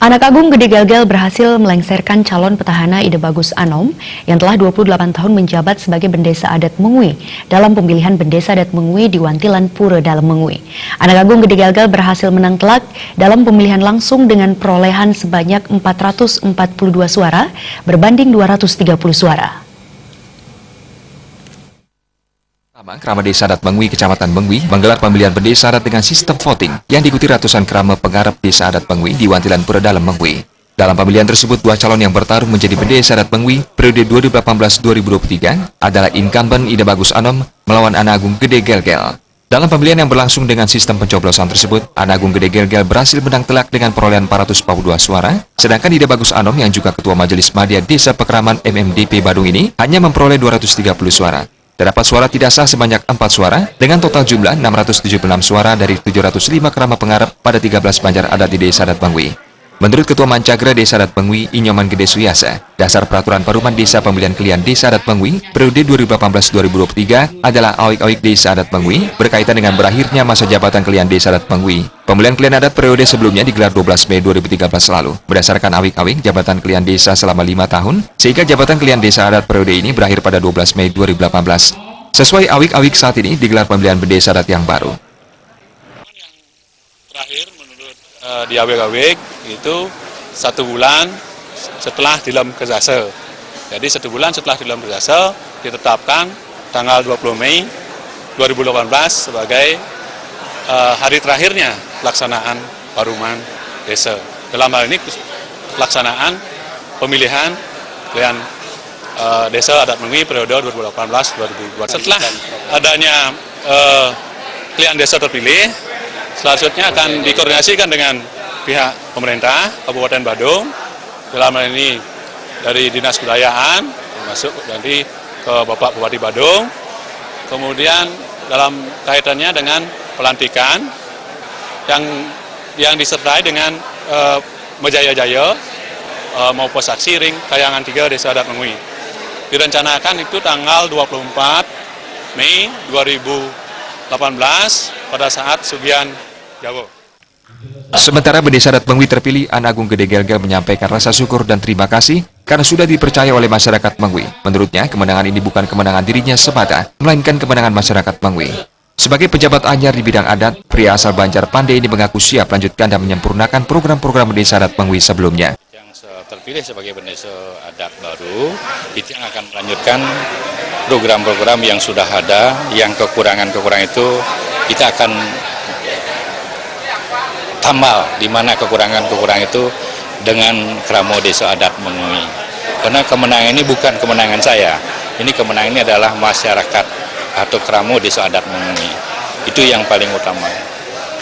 Anak Agung Gede Gelgel berhasil melengsarkan calon petahana Ide Bagus Anom yang telah 28 tahun menjabat sebagai Bendesa Adat Mengui dalam pemilihan Bendesa Adat Mengui di Wantilan Pura Dalem Mengui. Anak Agung Gede Gelgel berhasil menang telak dalam pemilihan langsung dengan perolehan sebanyak 442 suara berbanding 230 suara. Krama Desa Adat Mengui, Kecamatan Mengui, menggelar pemilihan Bendesa Adat dengan sistem voting yang diikuti ratusan krama pengarap Desa Adat Mengui di Wantilan Pura Dalem Mengui. Dalam pemilihan tersebut, dua calon yang bertarung menjadi Bendesa Adat Mengui periode 2018-2023 adalah incumbent Ide Bagus Anom melawan Anak Agung Gede Gelgel. Dalam pemilihan yang berlangsung dengan sistem pencoblosan tersebut, Anak Agung Gede Gelgel berhasil menang telak dengan perolehan 442 suara, sedangkan Ide Bagus Anom yang juga Ketua Majelis Madya Desa Pekraman MMDP Badung ini hanya memperoleh 230 suara. Terdapat suara tidak sah sebanyak 4 suara, dengan total jumlah 676 suara dari 705 krama pengarap pada 13 banjar adat di Desa Adat Mengui. Menurut Ketua Mancagra Desa Adat Mengui, Inyoman Gede Suyasa, dasar peraturan Paruman Desa Pemilihan Klien Desa Adat Mengui periode 2018-2023 adalah awik-awik Desa Adat Mengui berkaitan dengan berakhirnya masa jabatan Klien Desa Adat Mengui. Pemilihan klien adat periode sebelumnya digelar 12 Mei 2013 lalu. Berdasarkan awik-awik jabatan klien desa selama 5 tahun, sehingga jabatan klien desa adat periode ini berakhir pada 12 Mei 2018. Sesuai awik-awik saat ini digelar pemilihan bendesa adat yang baru. Terakhir menurut di awik-awik itu 1 bulan setelah dilam kesase. Jadi 1 bulan setelah dilam kesase ditetapkan tanggal 20 Mei 2018 sebagai hari terakhirnya pelaksanaan Paruman Desa. Dalam hal ini pelaksanaan pemilihan klien Desa Adat Mengui periode 2018-2022. Setelah adanya klien desa terpilih, selanjutnya akan dikoordinasikan dengan pihak pemerintah Kabupaten Badung. Dalam hal ini dari Dinas Kebudayaan, termasuk nanti ke Bapak Bupati Badung. Kemudian dalam kaitannya dengan pelantikan yang disertai dengan Mejaya-jaya maupun saksi ring Kayangan 3 Desa Adat Mengui. Direncanakan itu tanggal 24 Mei 2018 pada saat Sugian Jawa. Sementara Bendesa Adat Mengui terpilih, Anak Agung Gede Gelgel menyampaikan rasa syukur dan terima kasih karena sudah dipercaya oleh masyarakat Mengui. Menurutnya, kemenangan ini bukan kemenangan dirinya semata, melainkan kemenangan masyarakat Mengui. Sebagai pejabat anyar di bidang adat, pria asal Banjar Pandai ini mengaku siap lanjutkan dan menyempurnakan program-program Bendesa Adat Mengui sebelumnya. Yang terpilih sebagai Bendesa Adat baru, itu yang akan melanjutkan program-program yang sudah ada, yang kekurangan-kekurangan itu kita akan tambal, di mana kekurangan-kekurangan itu dengan Kramo Desa Adat Mengui. Karena kemenangan ini bukan kemenangan saya, ini kemenangan ini adalah masyarakat atau Kramo Desa Adat Mengui. Itu yang paling utama.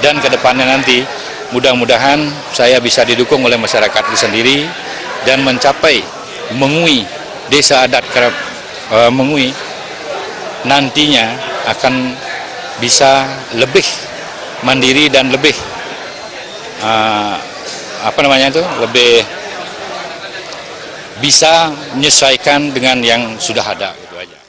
Dan ke depannya nanti mudah-mudahan saya bisa didukung oleh masyarakat itu sendiri dan mencapai Mengui, Desa Adat Mengui nantinya akan bisa lebih mandiri dan lebih lebih bisa menyesuaikan dengan yang sudah ada, gitu aja.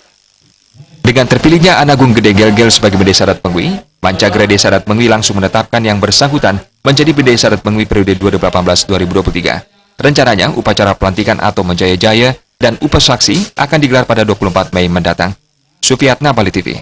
Dengan terpilihnya Anak Agung Gede Gelgel sebagai Bendesa Adat Mengui, Mancagra Desa Adat Mengui langsung menetapkan yang bersangkutan menjadi Bendesa Adat Mengui periode 2018-2023. Rencananya, upacara pelantikan atau Mejaya-jaya dan upasaksi akan digelar pada 24 Mei mendatang. Sufiatna, Bali TV.